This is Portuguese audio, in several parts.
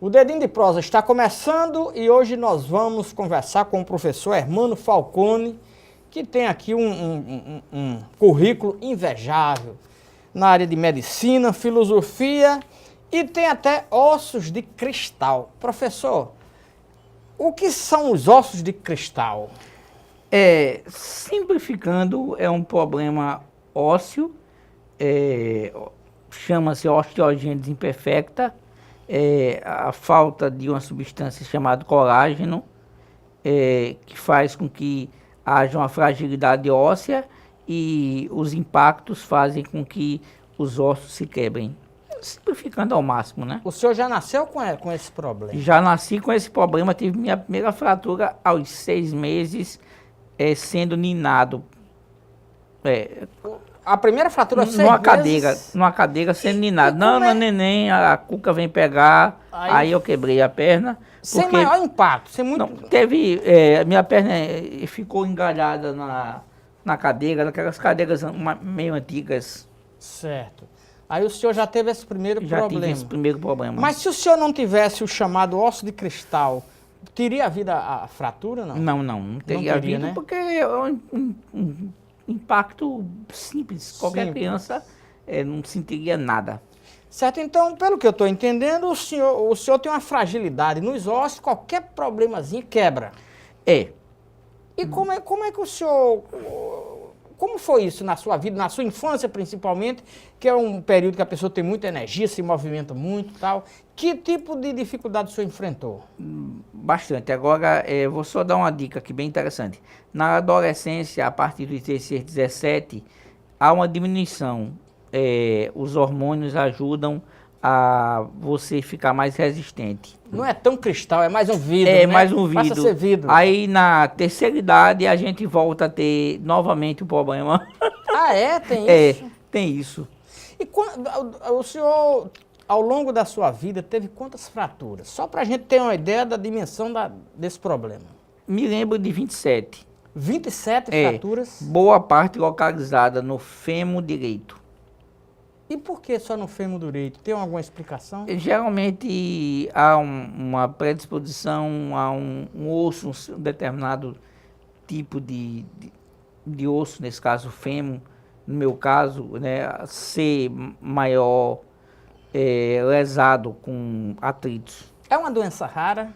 O Dedinho de Prosa está começando e hoje nós vamos conversar com o professor Hermano Falcone, que tem aqui um currículo invejável na área de medicina, filosofia e tem até ossos de cristal. Professor, o que são os ossos de cristal? Simplificando, é um problema ósseo, chama-se osteogênese imperfecta, a falta de uma substância chamada colágeno, que faz com que haja uma fragilidade óssea e os impactos fazem com que os ossos se quebrem. Simplificando ao máximo, né? O senhor já nasceu com esse problema? Já nasci com esse problema, tive minha primeira fratura aos 6 meses, sendo ninado. A primeira fratura aos 6 meses? Numa cadeira sendo ninado. Não, neném, a cuca vem pegar, aí eu quebrei a perna. Sem maior impacto? Sem muito... Não, teve, minha perna ficou engalhada na cadeira, naquelas cadeiras meio antigas. Certo. Aí o senhor já teve esse primeiro problema? Já tive esse primeiro problema. Mas se o senhor não tivesse o chamado osso de cristal, teria havido a fratura, não? Não teria havido, né? Porque é um impacto simples. Qualquer criança não sentiria nada. Certo, então, pelo que eu estou entendendo, o senhor tem uma fragilidade nos ossos, qualquer problemazinho quebra. E como é que o senhor... Como foi isso na sua vida, na sua infância principalmente, que é um período que a pessoa tem muita energia, se movimenta muito e tal. Que tipo de dificuldade o senhor enfrentou? Bastante. Agora, vou só dar uma dica aqui bem interessante. Na adolescência, a partir dos 16, 17, há uma diminuição. Os hormônios ajudam a você ficar mais resistente. Não é tão cristal, é mais um vidro, né? Mais um vidro. Passa a ser vidro. Aí na terceira idade a gente volta a ter novamente o problema. Tem isso? Tem isso. E o senhor, ao longo da sua vida, teve quantas fraturas? Só para a gente ter uma ideia da dimensão desse problema. Me lembro de 27. 27 fraturas? Boa parte localizada no fêmur direito. E por que só no fêmur direito? Tem alguma explicação? Geralmente há uma predisposição a um osso, um determinado tipo de osso, nesse caso o fêmur, no meu caso, né, ser maior, lesado com atritos. É uma doença rara?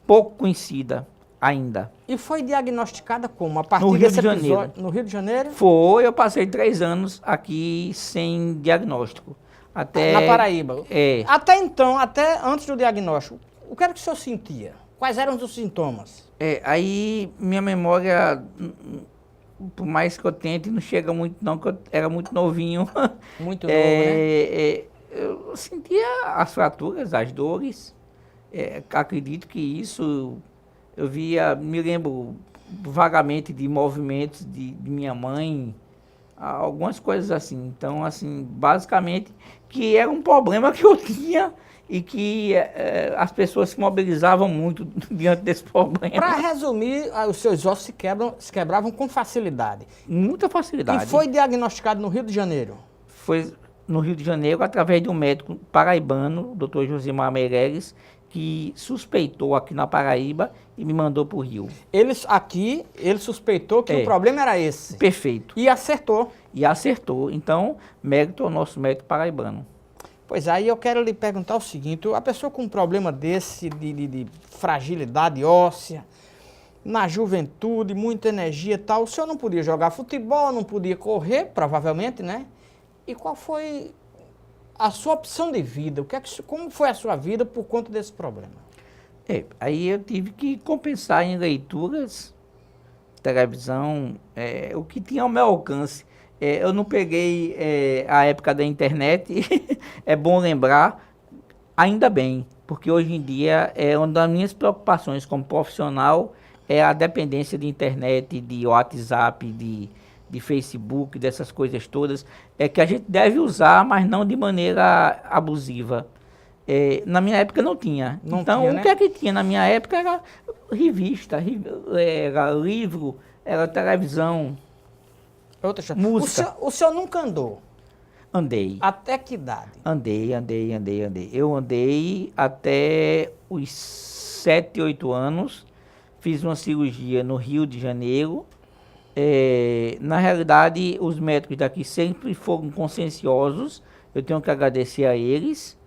Pouco conhecida ainda. E foi diagnosticada como? A partir desse episódio? No Rio de Janeiro? Foi, eu passei 3 anos aqui sem diagnóstico. Na Paraíba? Até então, até antes do diagnóstico, o que era que o senhor sentia? Quais eram os sintomas? Aí minha memória, por mais que eu tente, não chega muito não, porque eu era muito novinho. Muito novo, né? Eu sentia as fraturas, as dores. Acredito que isso... Eu me lembro vagamente de movimentos de minha mãe, algumas coisas assim. Então, assim, basicamente, que era um problema que eu tinha e que as pessoas se mobilizavam muito diante desse problema. Para resumir, os seus ossos se quebravam com facilidade. Muita facilidade. E foi diagnosticado no Rio de Janeiro? Foi no Rio de Janeiro, através de um médico paraibano, o Dr. Josimar Meireles, que suspeitou aqui na Paraíba e me mandou para o Rio. Ele suspeitou que o problema era esse. Perfeito. E acertou. Então, mérito ao nosso médico paraibano. Pois aí eu quero lhe perguntar o seguinte, a pessoa com um problema desse, de fragilidade óssea, na juventude, muita energia e tal, o senhor não podia jogar futebol, não podia correr, provavelmente, né? E qual foi a sua opção de vida? Como foi a sua vida por conta desse problema? Aí eu tive que compensar em leituras, televisão, o que tinha ao meu alcance. Eu não peguei a época da internet, é bom lembrar, ainda bem, porque hoje em dia uma das minhas preocupações como profissional é a dependência de internet, de WhatsApp, de Facebook, dessas coisas todas, que a gente deve usar, mas não de maneira abusiva. Na minha época não tinha. O que é que tinha na minha época era revista, era livro, era televisão, música. O senhor nunca andou? Andei. Até que idade? Andei. Eu andei até os 7, 8 anos. Fiz uma cirurgia no Rio de Janeiro. Na realidade, os médicos daqui sempre foram conscienciosos. Eu tenho que agradecer a eles.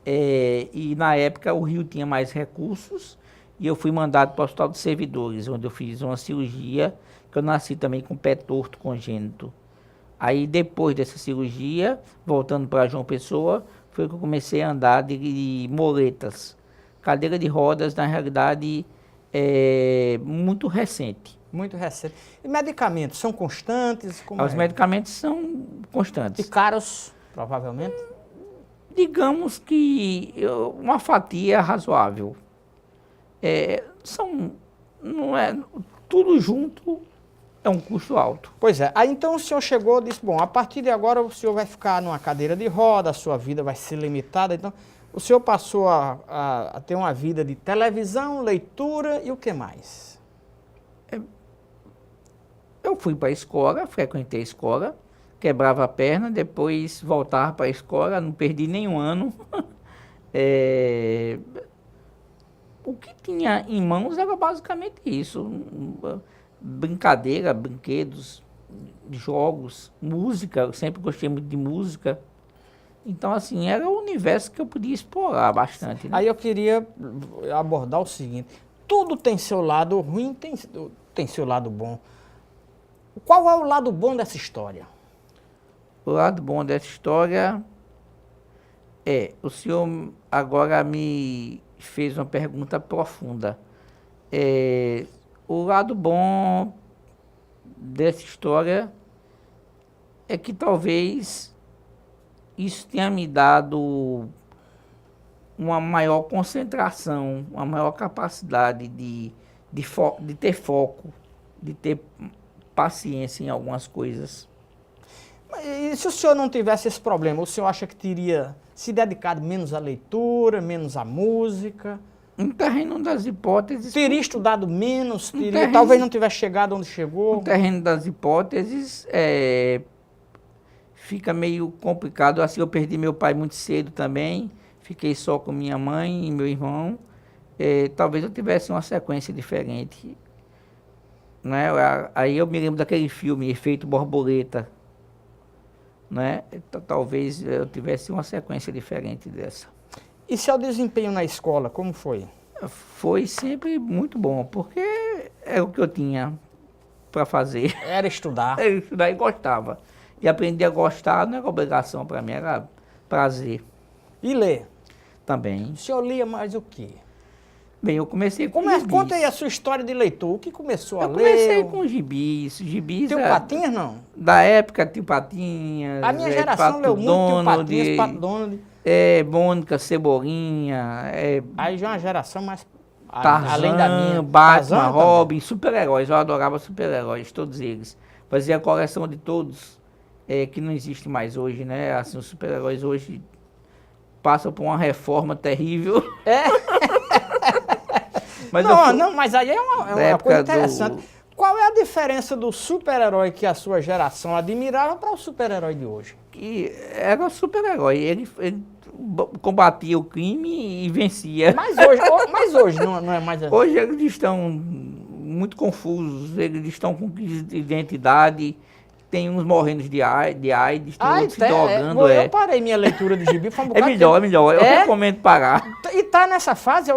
E na época o Rio tinha mais recursos. E eu fui mandado para o Hospital dos Servidores, onde eu fiz uma cirurgia, que eu nasci também com pé torto congênito. Aí depois dessa cirurgia, voltando para João Pessoa, foi que eu comecei a andar de muletas. Cadeira de rodas, na realidade, é muito recente. Muito recente. E medicamentos são constantes? Como Os medicamentos são constantes. E caros, provavelmente? Digamos que uma fatia razoável. Não é, tudo junto é um custo alto. Pois é. Aí então o senhor chegou e disse, bom, a partir de agora o senhor vai ficar numa cadeira de roda, a sua vida vai ser limitada. Então o senhor passou a ter uma vida de televisão, leitura e o que mais? Eu fui para a escola, frequentei a escola, quebrava a perna, depois voltava para a escola, não perdi nenhum ano. O que tinha em mãos era basicamente isso. Brincadeira, brinquedos, jogos, música. Eu sempre gostei muito de música. Então, assim, era o universo que eu podia explorar bastante. Né? Aí eu queria abordar o seguinte. Tudo tem seu lado ruim, tem seu lado bom. Qual é o lado bom dessa história? O lado bom dessa história o senhor agora me fez uma pergunta profunda. O lado bom dessa história é que talvez isso tenha me dado uma maior concentração, uma maior capacidade de ter foco, de ter paciência em algumas coisas. E se o senhor não tivesse esse problema, o senhor acha que teria se dedicado menos à leitura, menos à música? No terreno das hipóteses... Teria estudado menos? Talvez não tivesse chegado onde chegou? No terreno das hipóteses, fica meio complicado. Assim, eu perdi meu pai muito cedo também. Fiquei só com minha mãe e meu irmão. Talvez eu tivesse uma sequência diferente. Né? Aí eu me lembro daquele filme, Efeito Borboleta. Né? Talvez eu tivesse uma sequência diferente dessa. E seu desempenho na escola, como foi? Foi sempre muito bom, porque é o que eu tinha para fazer. Era estudar. Era estudar e gostava. E aprendi a gostar não era obrigação para mim, era prazer. E ler? Também. O senhor lia mais o quê? Bem, eu comecei com gibis. Conta aí a sua história de leitor. O que começou a ler? Eu comecei com gibis. Tio Patinhas, não? Da época, Tio Patinhas. A minha geração leu muito Tio Patinhas, Pato Donald. Mônica, Cebolinha. Aí já é uma geração mais... Tarzan, além da minha. Batman, Tarzan Robin, super-heróis. Eu adorava super-heróis, todos eles. Fazia a coleção de todos, que não existe mais hoje, né? Assim, os super-heróis hoje passam por uma reforma terrível. Mas mas aí é uma coisa interessante. Qual é a diferença do super-herói que a sua geração admirava para o super-herói de hoje? Que era o super-herói. Ele combatia o crime e vencia. Mas hoje não é mais assim. Hoje eles estão muito confusos, eles estão com crise de identidade. Tem uns morrendo de AIDS, tem outros se drogando. Eu parei minha leitura de gibi, foi um bocado é melhor. Eu recomendo parar. E tá nessa fase?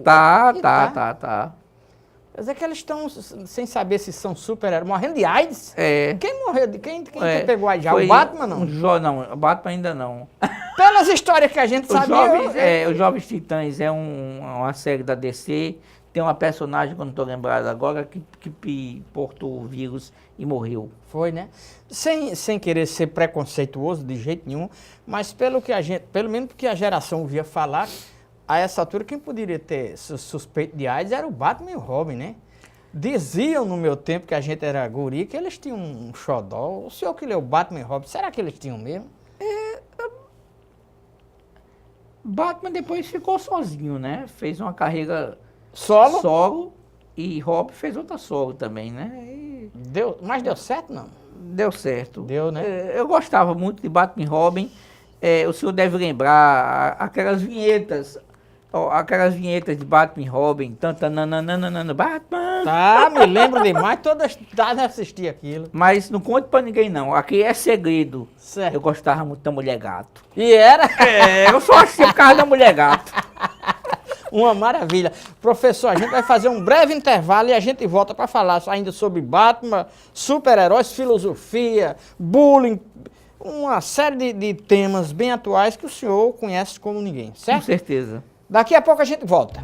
Tá. Quer dizer que eles estão sem saber se são super-heróis, morrendo de AIDS? Quem morreu? Quem pegou AIDS já? O Batman, não? Não, o Batman ainda não. Pelas histórias que a gente sabe... Os Jovens Titãs é uma série da DC. Tem uma personagem, que eu não estou lembrado agora, que portou o vírus e morreu. Foi, né? Sem querer ser preconceituoso de jeito nenhum, mas pelo menos porque a geração ouvia falar, a essa altura quem poderia ter suspeito de AIDS era o Batman e o Robin, né? Diziam no meu tempo que a gente era guri que eles tinham um xodó. O senhor que leu Batman e Robin, será que eles tinham mesmo? Batman depois ficou sozinho, né? Fez uma carreira... Solo e Robin fez outra solo também, né? Mas deu certo, não? Deu certo. Deu, né? Eu gostava muito de Batman e Robin. O senhor deve lembrar aquelas vinhetas. Ó, aquelas vinhetas de Batman e Robin. Tantanana, Batman. Tá, me lembro demais, todas as tardes eu assisti aquilo. Mas não conte pra ninguém, não. Aqui é segredo. Certo. Eu gostava muito da Mulher Gato. E era Eu só achei por causa da Mulher Gato. uma maravilha. Professor, a gente vai fazer um breve intervalo e a gente volta para falar ainda sobre Batman, super-heróis, filosofia, bullying, uma série de temas bem atuais que o senhor conhece como ninguém, Com certo? certeza. Daqui a pouco a gente volta.